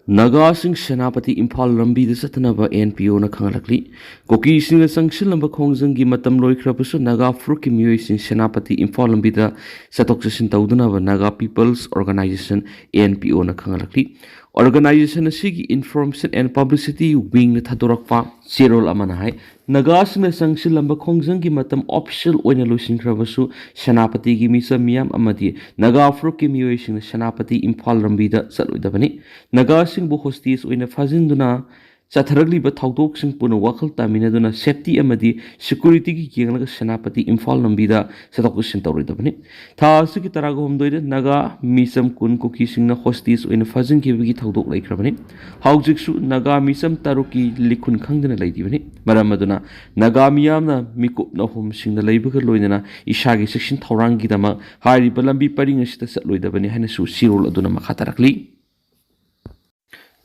Nagasing Senapati Impal Lambi the Satanaba NPO na Kangalakli. Koki sing a sanction number Kongzangi Matam Loi Krapusu Naga Fruki Muising Senapati Impal Lambida Satoxin Taudunava Naga People's Organization NPO na Kangalakli. Organization Sigi Information and Publicity Wing na Tadorakpa Zero Amanahai. Nagasing na sanction number Kongzangi Matam official Oina Lusin Kravasu Senapati Gimisa Miam Amadi Naga Fruki Muising Senapati Impal Lambida Saludabani. Nagasing Hostis oina fazinduna Satharagli Taudok Sing Puna Wakal Taminaduna Safety Amadi Security Yang Senapati Impal Lambida Satokusin Tauridabani. Tasiki Taragom Doida Naga Misam Kun Koki Sing Hostis oina Fazin Kiviki Taudok Lake Rabani. Haujiksu Naga Misam Taruki Likun Kangana Lady Maramaduna Naga Miyamna Mikup Nohum Sing the Labor Loinana Ishagi Section Taurangi Dama Hari Balambi Paring Loidabani Hanesu Sirul Aduna Makatarakli.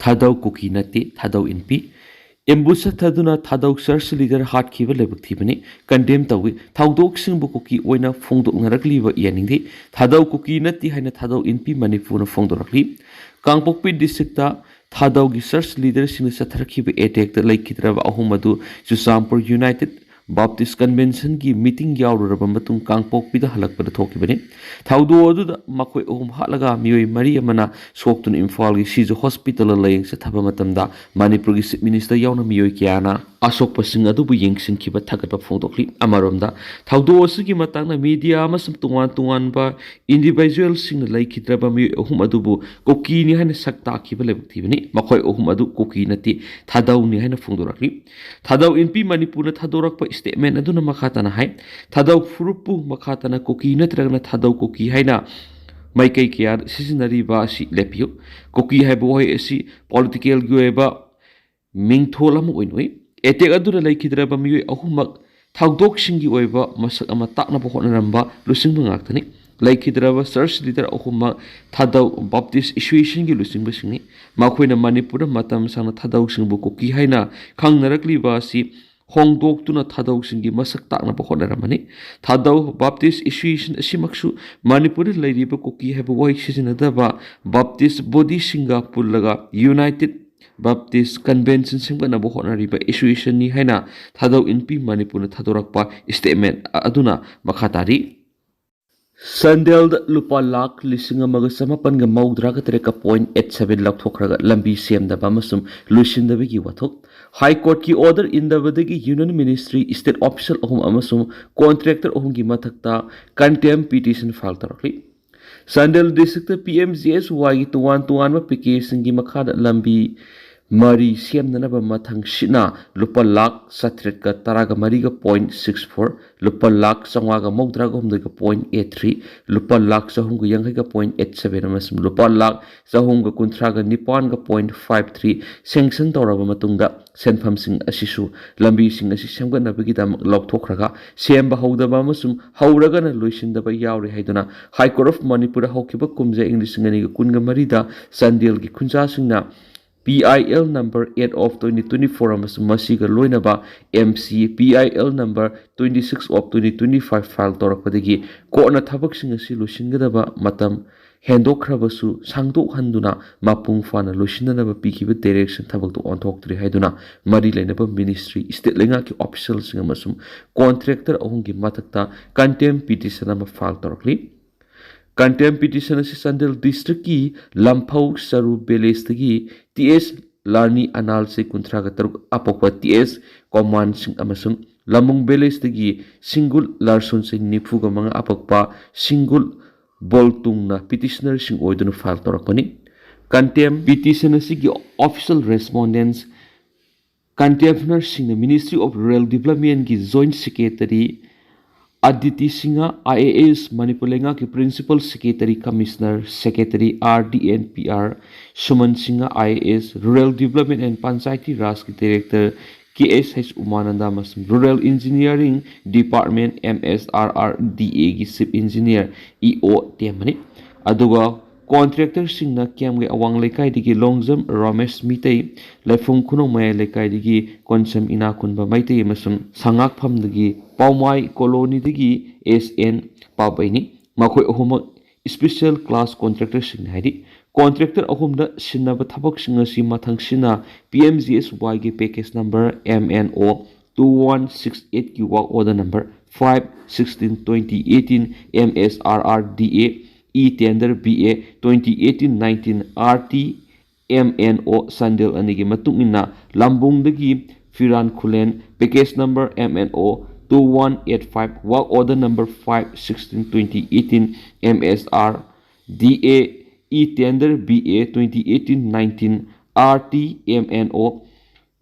Thadau Kuki Nati, Thadau NP. Embusa Taduna Thadau Search Leader Hard Kiva Lebuktivani, condemned Tawi, Taudok Simbuki, Oina, Fondo Narakliva Yanindi, Thadau Kuki Nati, Hana Thadau NP, Manipuna Fondorakli, Kangpokpi Districta, Thadau Search Leaders in the Satrakiva attack the Lake Kitrava Ahumadu, Susampur United. Baptist Convention की meeting यावरबा मतुंग कांगपोकपीदा हलकपदा थोकिबनी थाउदो अदुदा मखोय ओम हालगा मियोय मरी अमना सोक्तुन इम्फाल की सीजो hospital लयंग से थबा मतमदा मणिपुर की chief minister यावना मियोय क्याना अशोकपसिंग अदुबु यंगसिनखिबा थगतबा फोंदोखली अमरोमदा थाउदो असुगी मतांगना media अमसम तुंगान तुंगानबा individual सिंग लैखिद्रबा मियोय अहुम अदुबु कोकीनी हाने सक्ताखिबा लेबुक्तिबनी मखोय अहुम अदु कोकी नति थादौनी हाने फोंदोरखली थादौ एनपी मणिपुर थादोरकपा statement aduna makhatana hai thadau furupu makhatana koki natragna thadau koki haina maikai kya sisinari ba si lepio koki hai boy si political gueba mingtholam oinoi etek aduna laikhidra ba mi ahumak thagdok singi oiba masak ama takna bohonaramba lusing bangaktani laikhidraba search leader ahuma thadau baptist association gi lusing basingni makhoina manipur matam sang thadau singbu koki haina khangnarakli ba si Hongdok tuna Thadau Singi Masak Takna Pohonaramani, Thadau Baptist Association Simaksu, Manipur Lady Bokoki have a white season at the Baptist Body Singapore Laga, United Baptist Convention Simbana Bohonari by Association Ni Haina, Thadau in P Manipur Thadorakpa statement Aduna Makatari. Sandel lupa lak lising amaga samapan ga maudra ka tereka 0.87 lakh thokraga lambi sem da bamasum lusin da bigi wathok High Court ki order in the Vadagi Union Ministry state official ahum amasum contractor ahum gi mathakta contempt petition file tarakli Sandel district PMGS wagi tuan ma application gi makhada lambi Mari Siam Nanaba Matang Shina, Lupa Lak, Satretka, Taraga Mariga 0.64, Lupa Lak, Sangaga Mogdragom the 0.83, Lupa Lak, Sahunga Yangaga 0.87, Lupa Lak, Sahunga Kuntraga Nipanga 0.53, Sanction Toraba Matunga, Senpam Sing Ashisu, Lambi Sing Asishanga Nabigidam Lok Tokraga, Siamba Hoda Bamasum, Hauragan Lucian the Bayauri Haidana, High Court of Manipura Hokiba Kumza English Singaniga Kunga Marida, Sandil Gikunja Singna. PIL number 8 of 2024 Masiga Loinaba MC PIL number 26 of 2025 file Torakadigi Kona Tabak Singasi Lushingadaba Matam Hendokrabasu Sangdok Handuna Mapung Fana Lushinaba Piki with direction Tabak to on talk 3 Haiduna Marilenaba Ministry State Lingaki official Singamasum contractor Ongi Matakta Contempt petition file Torakli Contempt petition Sandel district ki Lampau Saru Belestagi TS Larni Anal se Kuntragatar Apokwa TS Command Sing Amasum Lamung Belestagi single Larson se Nifuga Manga Apokpa single Boltung na petitioner sing oidun file torakoni Contempt petition sigi official respondents Contempt sing the Ministry of Rural Development ki Joint Secretary Aditi Singha IAS Manipulenga ki Principal Secretary Commissioner Secretary RDNPR Suman Singha IAS Rural Development and Panchayati Raj ki Director KSH Umananda Masum Rural Engineering Department MSRRDA ki Chief Engineer EO Temani Aduga Contractor Singna Kiamge Awang Lekai digi Longjam Ramesh Mitei Lefung Kuno Maya Lekai digi Konsam Inakunba Maitei Masum Sangak Pam digi Paumai Colony digi SN Pabaini Makoi Homo Special Class Contractor Sing Hadi contractor ꯑꯍꯨꯝꯗ ꯁꯤꯟꯅꯕ ꯊꯕꯛꯁꯤꯡ ꯑꯁꯤ ꯃꯊꯪꯁꯤꯅ PMGSYꯒꯤ package number MNO 2168ꯒꯤ work order number 5/16/2018 MSRRDA tender BA 2018-19 RT MNO ꯁꯟꯗꯦꯜ ꯑꯅꯤꯒꯤ ꯃꯇꯨꯡ ꯏꯟꯅ ꯂꯝꯕꯣꯡꯗꯒꯤ ꯐꯤꯔꯥꯟ ꯈꯨꯂꯦꯟ package number MNO 2185 work order number 5/16/2018 MSRDA tender BA 2018-19 RT MNO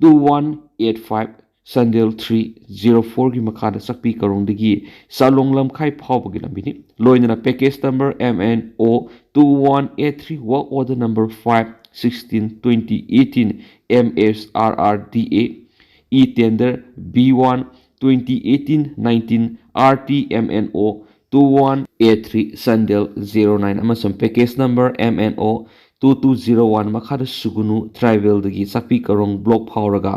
2185 Sandel 304 की मखादा सकपी करोंदगी सालोंग लमखाई फावबगी लंबिनी लोइनना package number MNO 2183 work order number 5/16/2018 MSRRDA tender B1 2018-19 RTMNO 2183 Sandel 09 अमसम पैकेज नंबर MNO 2201 मखादा सुगुनु ट्राइबल दगी सकपी करोंग ब्लॉक फावरगा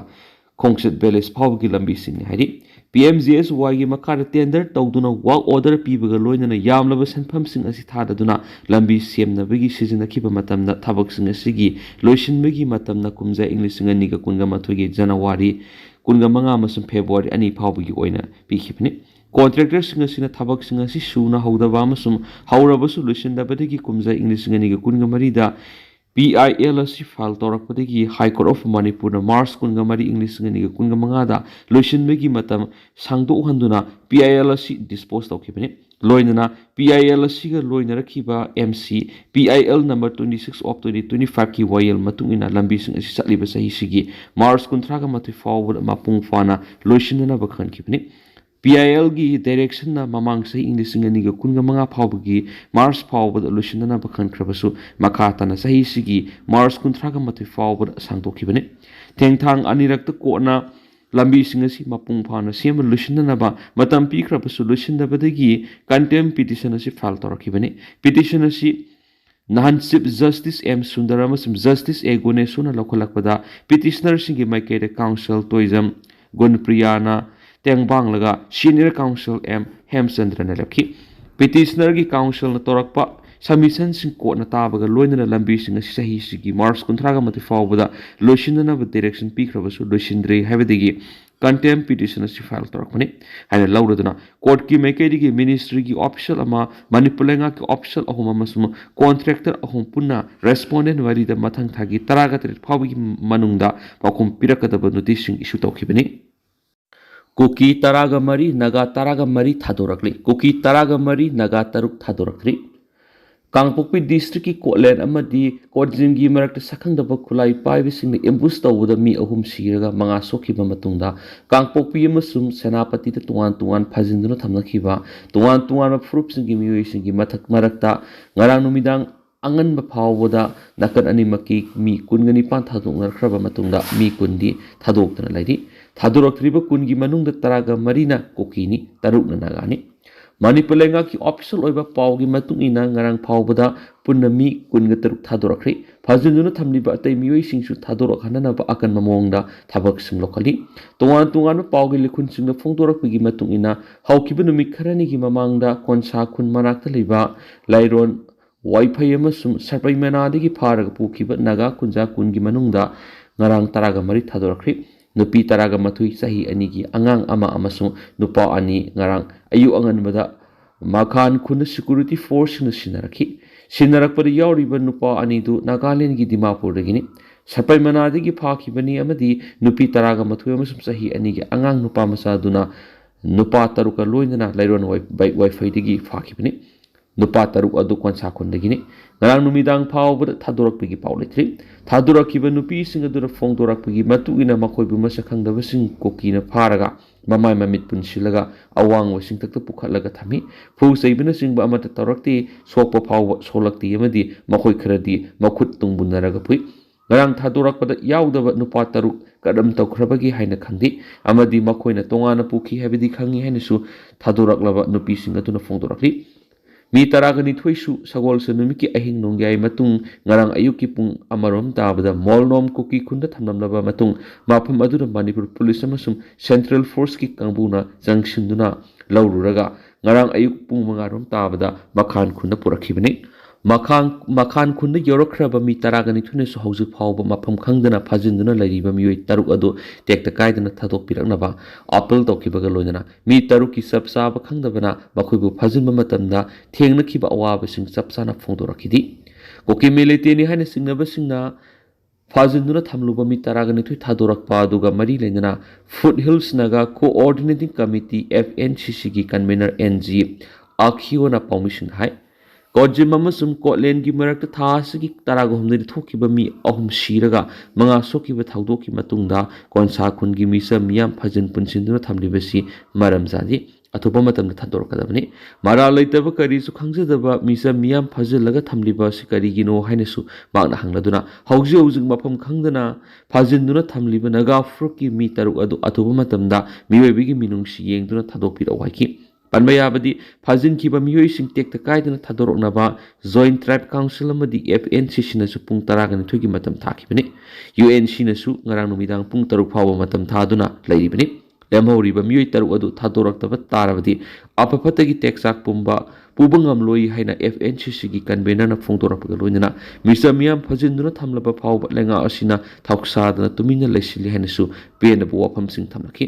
खोंगसेट बेलेस फावगी लंबी सिंह हाइदी PMGSY की मखादा टेंडर तौदुना वर्क ऑर्डर पीबगा लोइनना यामलबा सनफम सिंह असि थाददुना लंबी सेमनबगी सिजनखिबा मतमना थबकसिंग असिगी लोइसिनबगी मतमना कुमजा इंग्लिश सिंह अनिगा कुनगा मथुगी जनवरी कुनगा मंगा अमसम फेब्रुवारी अनि फावगी ओइना पीखिबनि कॉन्ट्रैक्टर सिंह असिना थबक सिंह असि सुना हौदबा अमसम हौरबसु लोइसिनदबदगी कुमजा इंग्लिश सिंह अनिगा कुनगा मरीदा PIL असि फाइल तौरकपदगी high court of Manipur March कुनगा मरी इंग्लिश सिंह अनिगा कुनगा मंगादा लोइसिनबगी मतम सांगदोहंदुना PIL असि डिस्पोज तौखिबनि लोइनना PIL असिगा लोइनरखिबा MC PIL नंबर 26 of 2025 की वायल मतुंगिना लंबी सिंह असि चटलिबा सहीसिगी मार्च 13 मथि फावबद मपुंग फाना लोइसिनना बखनखिबनि PIL की डायरेक्शन ना ममांग से इंग्लिश सिंह अनिगा कुनगा मंगा फावबगी मार्च फावबद लोइसिनना बखनख्रबसु मखाताना सहीसिगी मार्च 13 मथि फावबद सांगदोखिबनि थेंगथांग अनिरक्त कोना लंबी सिंह असि मपुंग फाना सेम लोइसिननाबा मतम पीख्रबसु लोइसिनदबदगी कंटेम पिटिशन असि फाइल तौरखिबनि पिटिशन असि नहान chief justice M Sundaram justice A गुनेसुना लौखलकपदा पिटिशनर सिंह माइकेद काउंसिल तोइजम गुणप्रियाना तेंगबांगलगा सीनियर काउंसिल M हेमचंद्र ने लखी पिटिशनर की काउंसिल न तौरकपा सबमिशन सिंह कोर्टना ताबगा लोइनना लंबी सिंह असि सहीसिगी मार्च 13 मथि फावबदा लोइसिनना डायरेक्शन पीख्रबसु लोइसिनद्रे हैबदिगी कंटेम पिटिशन असि फाइल तौरकपनि हाइना लौरदुना कोर्ट की मैकेदी मिनिस्ट्री की ऑफिशियल अमा मणिपुर लेंगा की ऑफिशियल अहुम अमसुम कॉन्ट्रैक्टर अहुम पुन्ना रेस्पोंडेंट वरीदा मथंग थागी 13 फावगी मनुंगदा पाखुम पिरकदब नोटिस सिंह इशू तौखिबनि कुकी 13 नगा 13 थादोरकली कुकी 13 नगा 3 थादोरकरी कांगपोकपी डिस्ट्रिक्ट की कोटलैंड अमदी कोटजिंगी मरक्ट सखंगदब खुलाई पाइबसिंग एम्बुश तौबदा मी अहुम सिरगा मंगा सोखिबा मतुंगदा कांगपोकपी अमसुम सेनापति तुआन तुआन फाजिंदुना थमनखिबा तुआन तुआन फ्रुपसिंगी मियोइसिंगी मथक मरक्ता ngaraang numidang angan bapawada nakan animaki mi kungani pan thadoknarkhaba matungda mi kundi thadokdana laidi thadoroktriba kungi manungda taraga marina kokini tarukna nagani Manipur lenga ki official oiba pawgi matungina ngarang phawbada punami kunga taruk thadorokri phajunduna thamliba atai mioi singsu thadorok hanana ba akan mamongda thabak sing lokali tongan tongan pawgi likhun singna phongdorokpigi matungina haukiba numik kharani gi mamangda konsa khun manakta liba lairon Wi-Fi amasum sarpai manadigi pharaga pukiba naga kunja kungi manungda ngarang taraga mari thadorokri nupi taraga mathui sahi anigi angang ama amasung nupa ani ngarang ayu anganbada makhan khun security force na sinarakhi sinarakpari yauriba nupa ani du Nagaland gi Dimapur dagini sarpai manadigi phakibani amadi nupi taraga mathui amasum sahi anigi angang nupa masaduna nupa taruka loinana lairon Wi-Fi digi phakibani nupa taruk adu konsa khundagini ngarang numidang phawbada thadorakpigi paulitri thadorakiba nupi sing adura phongdorakpigi matugina makoibu masakhangdaba sing kokina pharaga mamai mamit punsilaga awang wasing takta pukhatlaga thami phu saibina singba amata tarakti sokpa phawba solakti amadi makoi kharadi makhut tungbunaraga pui ngarang thadorakpada yaudaba nupa taruk kadam tawkhrabagi haina khangdi amadi makoina tongana pukhi habidi khangi hainasu thadoraklaba nupi sing aduna phongdorakli Mi taragani thuisu sagol sanumiki ahing nongyai matung ngarang ayuki pung amarom tabada molnom kuki khunda thamnamlaba matung mafam adura Manipur police amasum Central Force ki kangbuna jangshinduna laururaga ngarang ayuk pung mangarom tabada makhan khunda purakhibani ꯃꯈꯥꯟ ꯈꯨꯟꯗ ꯌꯧꯔꯛꯈ꯭ꯔꯕ ꯃꯤ ꯇꯔꯥꯒꯅꯤꯊꯣꯏꯅꯁꯨ ꯍꯧꯖꯤꯛ ꯐꯥꯎꯕ ꯃꯐꯝ ꯈꯪꯗꯅ ꯐꯥꯖꯤꯟꯗꯨꯅ ꯂꯩꯔꯤꯕ ꯃꯤꯑꯣꯏ ꯇꯔꯨꯛ ꯑꯗꯨ ꯇꯦꯛꯇ ꯀꯥꯏꯗꯅ ꯊꯥꯗꯣꯛꯄꯤꯔꯛꯅꯕ ꯑꯥꯄꯤꯜ ꯇꯧꯈꯤꯕꯒ ꯂꯣꯏꯅꯅ ꯃꯤ ꯇꯔꯨꯛꯀꯤ ꯆꯞ ꯆꯥꯕ ꯈꯪꯗꯕꯅ ꯃꯈꯣꯏꯕꯨ ꯐꯥꯖꯤꯟꯕ ꯃꯇꯝꯗ ꯊꯦꯡꯅꯈꯤꯕ ꯑꯋꯥꯕꯁꯤꯡ ꯆꯞ ꯆꯥꯅ ꯐꯣꯡꯗꯣꯔꯛꯈꯤꯗꯤ ꯀꯨꯀꯤ ꯃꯤꯂꯤꯇꯦꯟꯠꯅꯤ ꯍꯥꯏꯅ ꯆꯤꯡꯅꯕꯁꯤꯡꯅ ꯐꯥꯖꯤꯟꯗꯨꯅ ꯊꯝꯂꯨꯕ ꯃꯤ ꯇꯔꯥꯒꯅꯤꯊꯣꯏ ꯊꯥꯗꯣꯔꯛꯄ ꯑꯗꯨꯒ ꯃꯔꯤ ꯂꯩꯅꯅ foothills Naga coordinating committee FNCCꯒꯤ ꯀꯟꯚꯦꯅꯔ NG ꯑꯈꯤꯌꯣꯅ ꯄꯥꯎꯃꯤꯁꯤꯡꯗ ꯍꯥꯏ ꯀꯣꯖꯤꯝ ꯑꯃꯁꯨꯡ ꯀꯣꯠꯂꯦꯟꯒꯤ ꯃꯔꯛꯇ ꯊꯥ ꯑꯁꯤꯒꯤ ꯇꯔꯥꯒꯍꯨꯝꯗꯣꯏꯗ ꯊꯣꯛꯈꯤꯕ ꯃꯤ ꯑꯍꯨꯝ ꯁꯤꯔꯒ ꯃꯉꯥ ꯁꯣꯛꯈꯤꯕ ꯊꯧꯗꯣꯛꯀꯤ ꯃꯇꯨꯡꯗ ꯀꯣꯟꯁꯥ ꯈꯨꯟꯒꯤ ꯃꯤꯆꯝ ꯃꯤꯌꯥꯝ ꯐꯥꯖꯤꯟ ꯄꯨꯟꯁꯤꯟꯗꯨꯅ ꯊꯝꯂꯤꯕꯁꯤ ꯃꯔꯝ ꯆꯥꯗꯦ ꯑꯊꯨꯕ ꯃꯇꯝꯗ ꯊꯥꯗꯣꯔꯛꯀꯗꯕꯅꯤ ꯃꯔꯥꯜ ꯂꯩꯇꯕ ꯀꯔꯤꯁꯨ ꯈꯪꯖꯗꯕ ꯃꯤꯆꯝ ꯃꯤꯌꯥꯝ ꯐꯥꯖꯤꯜꯂꯒ ꯊꯝꯂꯤꯕ ꯑꯁꯤ ꯀꯔꯤꯒꯤꯅꯣ ꯍꯥꯏꯅꯁꯨ ꯃꯍꯥꯛꯅ ꯍꯪꯂꯗꯨꯅ ꯍꯧꯖꯤꯛ ꯃꯐꯝ ꯈꯪꯗꯅ ꯐꯥꯖꯤꯟꯗꯨꯅ ꯊꯝꯂꯤꯕ ꯅꯥꯒꯥ ꯐꯨꯔꯨꯞꯀꯤ ꯃꯤ ꯇꯔꯨꯛ ꯑꯗꯨ ꯑꯊꯨꯕ ꯃꯇꯝꯗ ꯃꯤꯑꯣꯏꯕꯒꯤ ꯃꯤꯅꯨꯡꯁꯤ ꯌꯦꯡꯗꯨꯅ ꯊꯥꯗꯣꯛꯄꯤꯔꯛꯎ ꯍꯥꯏꯈꯤ ꯄꯟꯕ ꯌꯥꯕꯗꯤ ꯐꯥꯖꯤꯟꯈꯤꯕ ꯃꯤꯑꯣꯏꯁꯤꯡ ꯇꯦꯛꯇ ꯀꯥꯏꯗꯅ ꯊꯥꯗꯣꯔꯛꯅꯕ ꯖꯣꯏꯟꯠ ꯇ꯭ꯔꯥꯏꯕ ꯀꯥꯎꯟꯁꯤꯜ ꯑꯃꯗꯤ FNCCꯅꯁꯨ ꯄꯨꯡ 12ꯒꯤ ꯃꯇꯝ ꯊꯥꯈꯤꯕꯅꯤ UNCꯅꯁꯨ ꯉꯔꯥꯡ ꯅꯨꯃꯤꯗꯥꯡ ꯄꯨꯡ 6 ꯐꯥꯎꯕ ꯃꯇꯝ ꯊꯥꯗꯨꯅ ꯂꯩꯔꯤꯕꯅꯤ ꯂꯦꯝꯍꯧꯔꯤꯕ ꯃꯤꯑꯣꯏ ꯇꯔꯨꯛ ꯑꯗꯨ ꯊꯥꯗꯣꯔꯛꯇꯕ ꯇꯥꯔꯕꯗꯤ ꯑꯐ-ꯐꯠꯇꯒꯤ ꯇꯦꯛꯆꯥꯛ ꯄꯨꯕ ꯉꯝꯂꯣꯏ ꯍꯥꯏꯅ FNCCꯒꯤ ꯀꯟꯚꯦꯅꯔꯅ ꯐꯣꯡꯗꯣꯔꯛꯄꯒ ꯂꯣꯏꯅꯅ ꯃꯤꯆꯝ ꯃꯤꯌꯥꯝ ꯐꯥꯖꯤꯟꯗꯨꯅ ꯊꯝꯂꯕ ꯐꯥꯎꯕ ꯂꯩꯉꯥꯛ ꯑꯁꯤꯅ ꯊꯧꯁꯥꯗꯅ ꯇꯨꯃꯤꯟꯅ ꯂꯩꯁꯤꯜꯂꯤ ꯍꯥꯏꯅꯁꯨ ꯄꯦꯟꯗꯕ ꯋꯥꯐꯝꯁꯤꯡ ꯊꯝꯂꯛꯈꯤ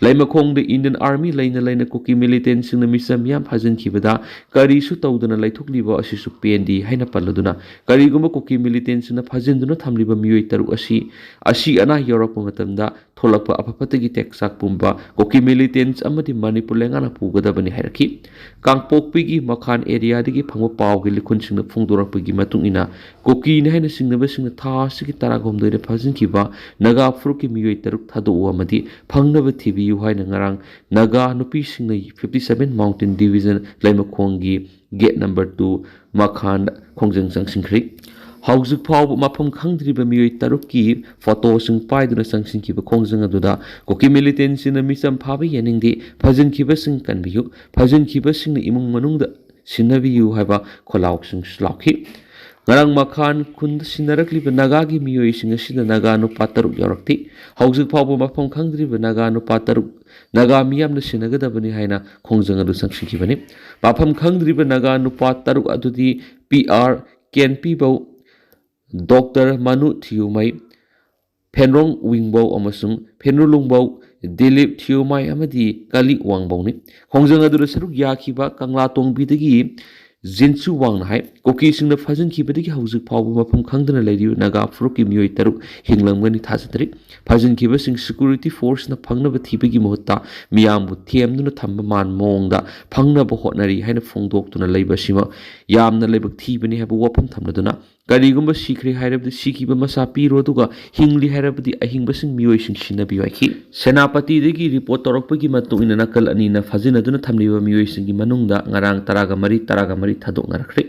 ꯂꯩꯃꯈꯣꯡꯗ ꯏꯟꯗꯤꯌꯟ ꯑꯥꯔꯃꯤ ꯂꯩꯅ ꯀꯨꯀꯤ ꯃꯤꯂꯤꯇꯦꯟꯠꯁꯤꯡꯅ ꯃꯤꯆꯝ ꯃꯤꯌꯥꯝ ꯐꯥꯖꯤꯟꯈꯤꯕꯗ ꯀꯔꯤꯁꯨ ꯇꯧꯗꯅ ꯂꯩꯊꯣꯛꯂꯤꯕ ꯑꯁꯤꯁꯨ ꯄꯦꯟꯗꯦ ꯍꯥꯏꯅ ꯄꯜꯂꯗꯨꯅ ꯀꯔꯤꯒꯨꯝꯕ ꯀꯨꯀꯤ ꯃꯤꯂꯤꯇꯦꯟꯠꯁꯤꯡꯅ ꯐꯥꯖꯤꯟꯗꯨꯅ ꯊꯝꯂꯤꯕ ꯃꯤꯑꯣꯏ ꯇꯔꯨꯛ ꯑꯁꯤ ꯑꯅꯥ ꯌꯧꯔꯛꯄ ꯃꯇꯝꯗ ꯊꯣꯛꯂꯛꯄ ꯑꯐ-ꯐꯠꯇꯒꯤ ꯇꯦꯛꯆꯥꯛ ꯄꯨꯝꯕ ꯀꯨꯀꯤ ꯃꯤꯂꯤꯇꯦꯟꯠꯁ ꯑꯃꯗꯤ ꯃꯅꯤꯄꯨꯔ ꯂꯩꯉꯥꯛꯅ ꯄꯨꯒꯗꯕꯅꯤ ꯍꯥꯏꯔꯛꯈꯤ ꯀꯥꯡꯄꯣꯛꯄꯤꯒꯤ ꯃꯈꯥꯟ ꯑꯦꯔꯤꯌꯥꯗꯒꯤ ꯐꯪꯕ ꯄꯥꯎꯒꯤ ꯂꯤꯈꯨꯟꯁꯤꯡꯅ ꯐꯣꯡꯗꯣꯔꯛꯄꯒꯤ ꯃꯇꯨꯡꯏꯟꯅ ꯀꯨꯀꯤꯅꯤ ꯍꯥꯏꯅ ꯆꯤꯡꯅꯕꯁꯤꯡꯅ ꯊꯥ ꯑꯁꯤꯒꯤ 12ꯗ ꯐꯥꯖꯤꯟꯈꯤꯕ ꯅꯥꯒꯥ ꯐꯨꯔꯨꯞꯀꯤ ꯃꯤꯑꯣꯏ ꯇꯔꯨꯛ ꯊꯥꯗꯣꯛꯎ ꯑꯃꯗꯤ ꯐꯪꯅꯕ ꯊꯤꯕꯤꯌꯨ ꯍꯥꯏꯅ ꯉꯔꯥꯡ ꯅꯥꯒꯥ ꯅꯨꯄꯤꯁꯤꯡꯅ 57 ꯃꯥꯎꯟꯇꯦꯟ ꯗꯤꯚꯤꯖꯟ ꯂꯩꯃꯈꯣꯡꯒꯤ ꯒꯦꯠ ꯅꯝꯕꯔ 2 ꯃꯈꯥꯟꯗ ꯈꯣꯡꯖꯪ ꯆꯪꯁꯤꯟꯈ꯭ꯔꯦ ꯍꯧꯖꯤꯛ ꯐꯥꯎꯕ ꯃꯐꯝ ꯈꯪꯗ꯭ꯔꯤꯕ ꯃꯤꯑꯣꯏ ꯇꯔꯨꯛꯀꯤ ꯐꯣꯇꯣꯁꯤꯡ ꯄꯥꯏꯗꯨꯅ ꯆꯪꯁꯤꯟꯈꯤꯕ ꯈꯣꯡꯖꯪ ꯑꯗꯨꯗ ꯀꯨꯀꯤ ꯃꯤꯂꯤꯇꯦꯟꯠꯁꯤꯡꯅ ꯃꯤꯆꯝ ꯐꯥꯕ ꯌꯥꯅꯤꯡꯗꯦ ꯐꯥꯖꯤꯟꯈꯤꯕꯁꯤꯡ ꯀꯟꯕꯤꯌꯨ ꯐꯥꯖꯤꯟꯈꯤꯕꯁꯤꯡꯅ ꯏꯃꯨꯡ ꯃꯅꯨꯡꯗ ꯁꯤꯟꯅꯕꯤꯌꯨ ꯍꯥꯏꯕ ꯈꯣꯜꯂꯥꯎꯁꯤꯡꯁꯨ ꯂꯥꯎꯈꯤ ꯉꯔꯥꯡ ꯃꯈꯥꯟ ꯈꯨꯟꯗ ꯁꯤꯟꯅꯔꯛꯂꯤꯕ ꯅꯥꯒꯥꯒꯤ ꯃꯤꯑꯣꯏꯁꯤꯡ ꯑꯁꯤꯗ ꯅꯥꯒꯥ ꯅꯨꯄꯥ 6 ꯌꯥꯎꯔꯛꯇꯦ ꯍꯧꯖꯤꯛ ꯐꯥꯎꯕ ꯃꯐꯝ ꯈꯪꯗ꯭ꯔꯤꯕ ꯅꯥꯒꯥ ꯅꯨꯄꯥ 6 ꯅꯥꯒꯥ ꯃꯤꯌꯥꯝꯅ ꯁꯤꯟꯅꯒꯗꯕꯅꯤ ꯍꯥꯏꯅ ꯈꯣꯡꯖꯪ ꯑꯗꯨ ꯆꯪꯁꯤꯟꯈꯤꯕꯅꯤ ꯃꯐꯝ ꯈꯪꯗ꯭ꯔꯤꯕ ꯅꯥꯒꯥ ꯅꯨꯄꯥ 6 ꯑꯗꯨꯗꯤ PR ꯀꯦꯟꯄꯤꯕꯧ ꯗꯣꯛꯇꯔ ꯃꯅꯨ ꯊꯤꯌꯨꯃꯩ ꯐꯦꯟꯔꯣꯡ ꯋꯤꯡꯕꯧ ꯑꯃꯁꯨꯡ ꯐꯦꯅꯨꯂꯨꯡꯕꯧ ꯗꯤꯂꯤꯞ ꯊꯤꯌꯨꯃꯥꯏ ꯑꯃꯗꯤ ꯀꯂꯤ ꯋꯥꯡꯕꯧꯅꯤ ꯈꯣꯡꯖꯪ ꯑꯗꯨꯗ ꯁꯔꯨꯛ ꯌꯥꯈꯤꯕ ꯀꯪꯂꯥꯇꯣꯡꯕꯤꯗꯒꯤ ꯖꯤꯟꯁꯨ ꯋꯥꯡꯅ ꯍꯥꯏ ꯀꯨꯀꯤꯁꯤꯡꯅ ꯐꯥꯖꯤꯟꯈꯤꯕꯗꯒꯤ ꯍꯧꯖꯤꯛ ꯐꯥꯎꯕ ꯃꯐꯝ ꯈꯪꯗꯅ ꯂꯩꯔꯤꯕ ꯅꯥꯒꯥ ꯐꯨꯔꯨꯞꯀꯤ ꯃꯤꯑꯣꯏ 6 ꯍꯤꯡꯂꯝꯒꯅꯤ ꯊꯥꯖꯗ꯭ꯔꯤ ꯐꯥꯖꯤꯟꯈꯤꯕꯁꯤꯡ ꯁꯦꯀ꯭ꯌꯨꯔꯤꯇꯤ ꯐꯣꯔꯁꯅ ꯐꯪꯅꯕ ꯊꯤꯕꯒꯤ ꯃꯍꯨꯠꯇ ꯃꯤꯌꯥꯝꯕꯨ ꯊꯦꯝꯗꯨꯅ ꯊꯝꯕ ꯃꯑꯣꯡꯗ ꯐꯪꯅꯕ ꯍꯣꯠꯅꯔꯤ ꯍꯥꯏꯅ ꯐꯣꯡꯗꯣꯛꯇꯨꯅ ꯂꯩꯕ ꯑꯁꯤꯃ ꯌꯥꯝꯅ ꯂꯥꯏꯕꯛ ꯊꯤꯕꯅꯤ ꯍꯥꯏꯕ ꯋꯥꯐꯝ ꯊꯝꯂꯗꯨꯅ ꯀꯔꯤꯒꯨꯝꯕ ꯁꯤꯈ꯭ꯔꯦ ꯍꯥꯏꯔꯕꯗꯤ ꯁꯤꯈꯤꯕ ꯃꯁꯥ ꯄꯤꯔꯣ ꯑꯗꯨꯒ ꯍꯤꯡꯂꯤ ꯍꯥꯏꯔꯕꯗꯤ ꯑꯍꯤꯡꯕꯁꯤꯡ ꯃꯤꯑꯣꯏꯁꯤꯡ ꯁꯤꯟꯅꯕꯤꯌꯨ ꯍꯥꯏꯈꯤ ꯁꯦꯅꯥꯄꯇꯤꯗꯒꯤ ꯔꯤꯄꯣꯔꯠ ꯇꯧꯔꯛꯄꯒꯤ ꯃꯇꯨꯡꯏꯟꯅ ꯅꯥꯀꯜ ꯑꯅꯤꯅ ꯐꯥꯖꯤꯟꯅꯗꯨꯅ ꯊꯝꯂꯤꯕ ꯃꯤꯑꯣꯏꯁꯤꯡꯒꯤ ꯃꯅꯨꯡꯗ ꯉꯔꯥꯡ 13 ꯊꯥꯗꯣꯛꯅꯔꯛꯈ꯭ꯔꯦ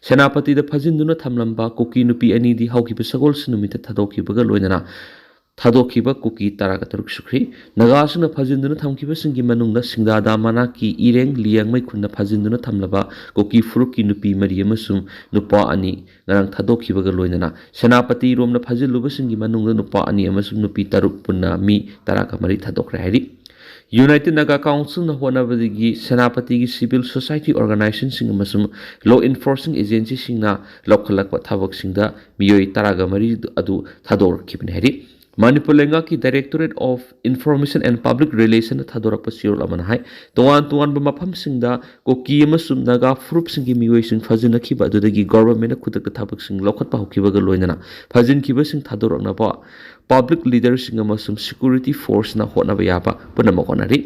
ꯁꯦꯅꯥꯄꯇꯤꯗ ꯐꯥꯖꯤꯟꯗꯨꯅ ꯊꯝꯂꯝꯕ ꯀꯨꯀꯤ ꯅꯨꯄꯤ ꯑꯅꯤꯗꯤ ꯍꯧꯈꯤꯕ ꯁꯒꯣꯜꯁꯦꯟ ꯅꯨꯃꯤꯠꯇ ꯊꯥꯗꯣꯛꯈꯤꯕꯒ ꯂꯣꯏꯅꯅ ꯊꯥꯗꯣꯛꯈꯤꯕ ꯀꯨꯀꯤ 13 ꯁꯨꯈ꯭ꯔꯤ ꯅꯥꯒꯥꯁꯤꯡꯅ ꯐꯥꯖꯤꯟꯗꯨꯅ ꯊꯝꯈꯤꯕꯁꯤꯡꯒꯤ ꯃꯅꯨꯡꯗ ꯁꯤꯡꯗꯥꯗꯥ ꯃꯅꯥꯛꯀꯤ ꯏꯔꯦꯡ ꯂꯤꯌꯥꯡꯃꯩ ꯈꯨꯟꯗ ꯐꯥꯖꯤꯟꯗꯨꯅ ꯊꯝꯂꯕ ꯀꯨꯀꯤ ꯐꯨꯔꯨꯞꯀꯤ ꯅꯨꯄꯤ 4 ꯑꯃꯁꯨꯡ ꯅꯨꯄꯥ 2 ꯉꯔꯥꯡ ꯊꯥꯗꯣꯛꯈꯤꯕꯒ ꯂꯣꯏꯅꯅ ꯁꯦꯅꯥꯄꯇꯤ ꯔꯣꯝꯗ ꯐꯥꯖꯤꯜꯂꯨꯕꯁꯤꯡꯒꯤ ꯃꯅꯨꯡꯗ ꯅꯨꯄꯥ 2 ꯑꯃꯁꯨꯡ ꯅꯨꯄꯤ 6 ꯄꯨꯟꯅ ꯃꯤ 13 ꯊꯥꯗꯣꯛꯈ꯭ꯔꯦ ꯍꯥꯏꯔꯤ ꯌꯨꯅꯥꯏꯇꯦꯗ ꯅꯥꯒꯥ ꯀꯥꯎꯟꯁꯤꯜꯅ ꯍꯣꯠꯅꯕꯗꯒꯤ ꯁꯦꯅꯥꯄꯇꯤꯒꯤ ꯁꯤꯚꯤꯜ ꯁꯣꯁꯥꯏꯇꯤ ꯑꯣꯔꯒꯅꯥꯏꯖꯦꯁꯟꯁꯤꯡ ꯑꯃꯁꯨꯡ ꯂꯣ ꯏꯟꯐꯣꯔꯁꯤꯡ ꯑꯦꯖꯦꯟꯁꯤꯁꯤꯡꯅ ꯂꯧꯈꯠꯂꯛꯄ ꯊꯕꯛꯁꯤꯡꯗ ꯃꯤꯑꯣꯏ 13 ꯑꯗꯨ ꯊꯥꯗꯣꯛꯈꯤꯕꯅꯤ ꯍꯥꯏꯔꯤ ꯃꯅꯤꯄꯨꯔ ꯂꯩꯉꯥꯛꯀꯤ ꯗꯥꯏꯔꯦꯛꯇꯣꯔꯦꯠ ꯑꯣꯐ ꯏꯟꯐꯣꯔꯃꯦꯁꯟ ꯑꯦꯟड ꯄꯕ꯭ꯂꯤꯛ ꯔꯤꯂꯦꯁꯟꯅ ꯊꯥꯗꯣꯔꯛꯄ ꯆꯦꯔꯣꯜ ꯑꯃꯅ ꯍꯥꯏ ꯇꯣꯉꯥꯟꯕ ꯃꯐꯝꯁꯤꯡꯗ ꯀꯨꯀꯤ ꯑꯃꯁꯨꯡ ꯅꯥꯒꯥ ꯐꯨꯔꯨꯞꯁꯤꯡꯒꯤ ꯃꯤꯑꯣꯏꯁꯤꯡ ꯐꯥꯖꯤꯟꯅꯈꯤꯕ ꯑꯗꯨꯗꯒꯤ ꯒꯣꯚꯔꯟꯃꯦꯟꯠꯅ ꯈꯨꯗꯛꯇ ꯊꯕꯛꯁꯤꯡ ꯂꯧꯈꯠꯄ ꯍꯧꯈꯤꯕꯒ ꯂꯣꯏꯅꯅ ꯐꯥꯖꯤꯟꯈꯤꯕꯁꯤꯡ ꯊꯥꯗꯣꯔꯛꯅꯕ ꯄꯕ꯭ꯂꯤꯛ ꯂꯤꯗꯔꯁꯤꯡ ꯑꯃꯁꯨꯡ ꯁꯦꯀ꯭ꯌꯨꯔꯤꯇꯤ ꯐꯣꯔꯁꯅ ꯍꯣꯠꯅꯕ ꯌꯥꯕ ꯄꯨꯝꯅꯃꯛ ꯍꯣꯠꯅꯔꯤ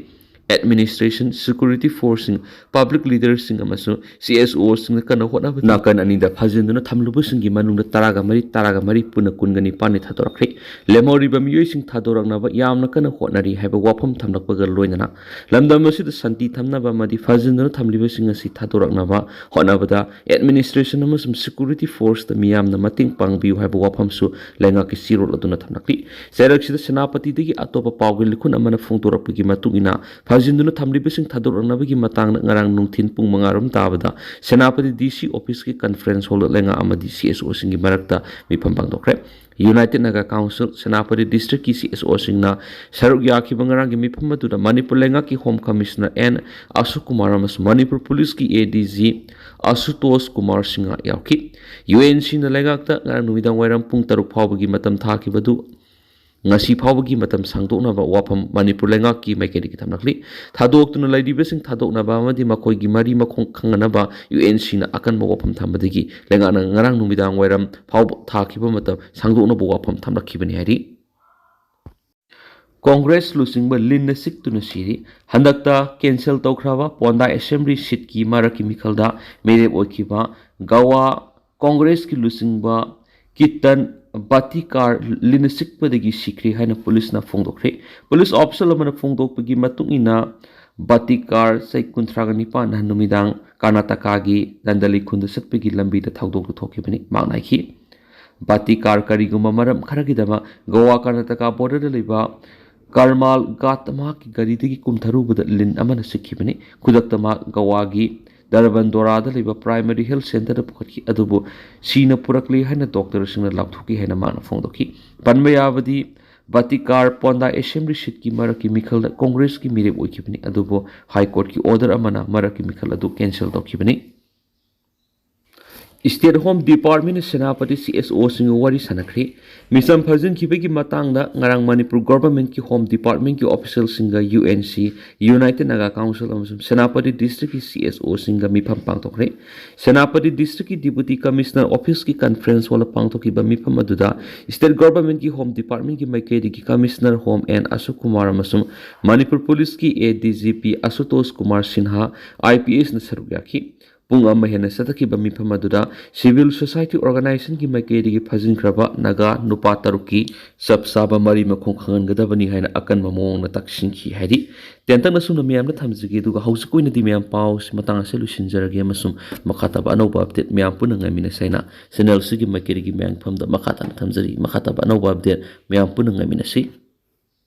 ꯑꯦꯗꯃꯤꯅꯤꯁꯇ꯭ꯔꯦꯁꯟ ꯁꯦꯀ꯭ꯌꯨꯔꯤꯇꯤ ꯐꯣꯔꯁꯁꯤꯡ ꯄꯕ꯭ꯂꯤꯛ ꯂꯤꯗꯔꯁꯤꯡ ꯑꯃꯁꯨꯡ CSOꯁꯤꯡꯅ ꯀꯟꯅ ꯍꯣꯠꯅꯕ ꯅꯥꯀꯟ ꯑꯅꯤꯗ ꯐꯥꯖꯤꯟꯗꯨꯅ ꯊꯝꯂꯨꯕꯁꯤꯡꯒꯤ ꯃꯅꯨꯡꯗ 13 ꯄꯨꯟꯅ 29 ꯊꯥꯗꯣꯔꯛꯈ꯭ꯔꯦ ꯂꯦꯝꯍꯧꯔꯤꯕ ꯃꯤꯑꯣꯏꯁꯤꯡ ꯊꯥꯗꯣꯔꯛꯅꯕ ꯌꯥꯝꯅ ꯀꯟꯅ ꯍꯣꯠꯅꯔꯤ ꯍꯥꯏꯕ ꯋꯥꯐꯝ ꯊꯝꯂꯛꯄꯒ ꯂꯣꯏꯅꯅ ꯂꯝꯗꯝ ꯑꯁꯤꯗ ꯁꯥꯟꯇꯤ ꯊꯝꯅꯕ ꯑꯃꯗꯤ ꯐꯥꯖꯤꯟꯗꯨꯅ ꯊꯝꯂꯤꯕꯁꯤꯡ ꯑꯁꯤ ꯊꯥꯗꯣꯔꯛꯅꯕ ꯍꯣꯠꯅꯕꯗ ꯑꯦꯗꯃꯤꯅꯤꯁꯇ꯭ꯔꯦꯁꯟ ꯑꯃꯁꯨꯡ ꯁꯦꯀ꯭ꯌꯨꯔꯤꯇꯤ ꯐꯣꯔꯁꯇ ꯃꯤꯌꯥꯝꯅ ꯃꯇꯦꯡ ꯄꯥꯡꯕꯤꯌꯨ ꯍꯥꯏꯕ ꯋꯥꯐꯝꯁꯨ ꯂꯩꯉꯥꯛꯀꯤ ꯆꯦꯔꯣꯜ ꯑꯗꯨꯅ ꯊꯝꯂꯛꯂꯤ ꯆꯩꯔꯛꯁꯤꯗ ꯁꯦꯅꯥꯄꯇꯤꯗꯒꯤ ꯑꯇꯣꯞꯄ ꯄꯥꯎꯒꯤ ꯂꯤꯈꯨꯟ ꯑꯃꯅ ꯐꯣꯡꯗꯣꯔꯛꯄꯒꯤ ꯃꯇꯨꯡꯏꯟꯅ ꯐꯥꯖꯤꯟꯗꯨꯅ ꯊꯝꯂꯤꯕꯁꯤꯡ ꯊꯥꯗꯣꯔꯛꯅꯕꯒꯤ ꯃꯇꯥꯡꯗ ꯉꯔꯥꯡ ꯅꯨꯡꯊꯤꯜ ꯄꯨꯡ 5 ꯇꯥꯕꯗ ꯁꯦꯅꯥꯄꯇꯤ DC ꯑꯣꯐꯤꯁꯀꯤ ꯀꯟꯐꯔꯦꯟꯁ ꯍꯣꯜꯗ ꯂꯩꯉꯥꯛ ꯑꯃꯗꯤ CSOꯁꯤꯡꯒꯤ ꯃꯔꯛꯇ ꯃꯤꯐꯝ ꯄꯥꯡꯊꯣꯛꯈ꯭ꯔꯦ ꯌꯨꯅꯥꯏꯇꯦꯗ ꯅꯥꯒꯥ ꯀꯥꯎꯟꯁꯤꯜ ꯁꯦꯅꯥꯄꯇꯤ ꯗꯤꯁꯇ꯭ꯔꯤꯛꯀꯤ CSOꯁꯤꯡꯅ ꯁꯔꯨꯛ ꯌꯥꯈꯤꯕ ꯉꯔꯥꯡꯒꯤ ꯃꯤꯐꯝ ꯑꯗꯨꯗ ꯃꯅꯤꯄꯨꯔ ꯂꯩꯉꯥꯛꯀꯤ ꯍꯣꯝ ꯀꯃꯤꯁꯅꯔ N. ꯑꯁꯣꯛ ꯀꯨꯃꯥꯔ ꯑꯃꯁꯨꯡ ꯃꯅꯤꯄꯨꯔ ꯄꯨꯂꯤꯁꯀꯤ ADG Asutosh Kumar Singha yauki. UNC na lengakta ngarang numidang wairam pung 3 phawbagi matam thakibadu ngasi phawbagi matam sangdoknaba wafam Manipur lengakki maikedi thamnakli thadoktuna laidibasing thadoknaba amadi makoigi mari makhong khanganaba UNC na akanba wafam thambadagi lengana ngarang numidang wairam phaw thakiba matam sangdoknaba wafam thamlakhibani hari Congress lusingba linna siktuna siri handakta cancel tawkhraba Ponda Assembly seat ki maraki mikhalda merep oikiba Gawa Congress ki lusingba kitan Batikar linna sikpadagi sikri haina police na phongdokre police officer amana phongdokpagi matungina Batikar sai 39 na numidang Karnataka gi Dandali khunda satpagi lambi da thawdok thokibani magnai Batikar kariguma maram kharagidama Goa Karnataka border da leba Karmal Gatama ki garidagi kumtharubada lin amana sikhibani khudaktama Gawagi Darbandora da leba primary health center da pukhatki adubu sina purakli haina doctor singna lakthuki haina mana phongdoki panmayavadi Batikar Ponda Assembly seat ki maraki mikhal Congress ki mirep oikibani adubu high court ki order amana maraki mikhal adu cancel dokibani State Home Department Senapati CSO singa wari sanakri misam phajin khibegi matangda ngarang Manipur government ki Home Department ki official singa UNC United Naga Council amasum Senapati district ki CSO singa mifam pangtokre Senapati district ki deputy commissioner office ki conference wala pangtoki ba mifam aduda state government ki Home Department ki maikedi ki commissioner Home and Ashok Kumar amasum Manipur police ki ADGP Asutosh Kumar Sinha IPS na sarugyaki Pung amahena sataki ba mifam aduda civil society organization ki maikedi ki phajin khraba naga nupa taruki sabsaba mari makhong khangan gadabani haina akan mamong na taksinki hari tentang nasum na miyam na thamjige duga hausikoi na di miyam paus matang ase lusinjarage masum makhataba anoba update miyam punang ngamina saina channel sigi maikedi ki miyam phamda makhata na thamjari makhataba anoba update miyam punang ngamina si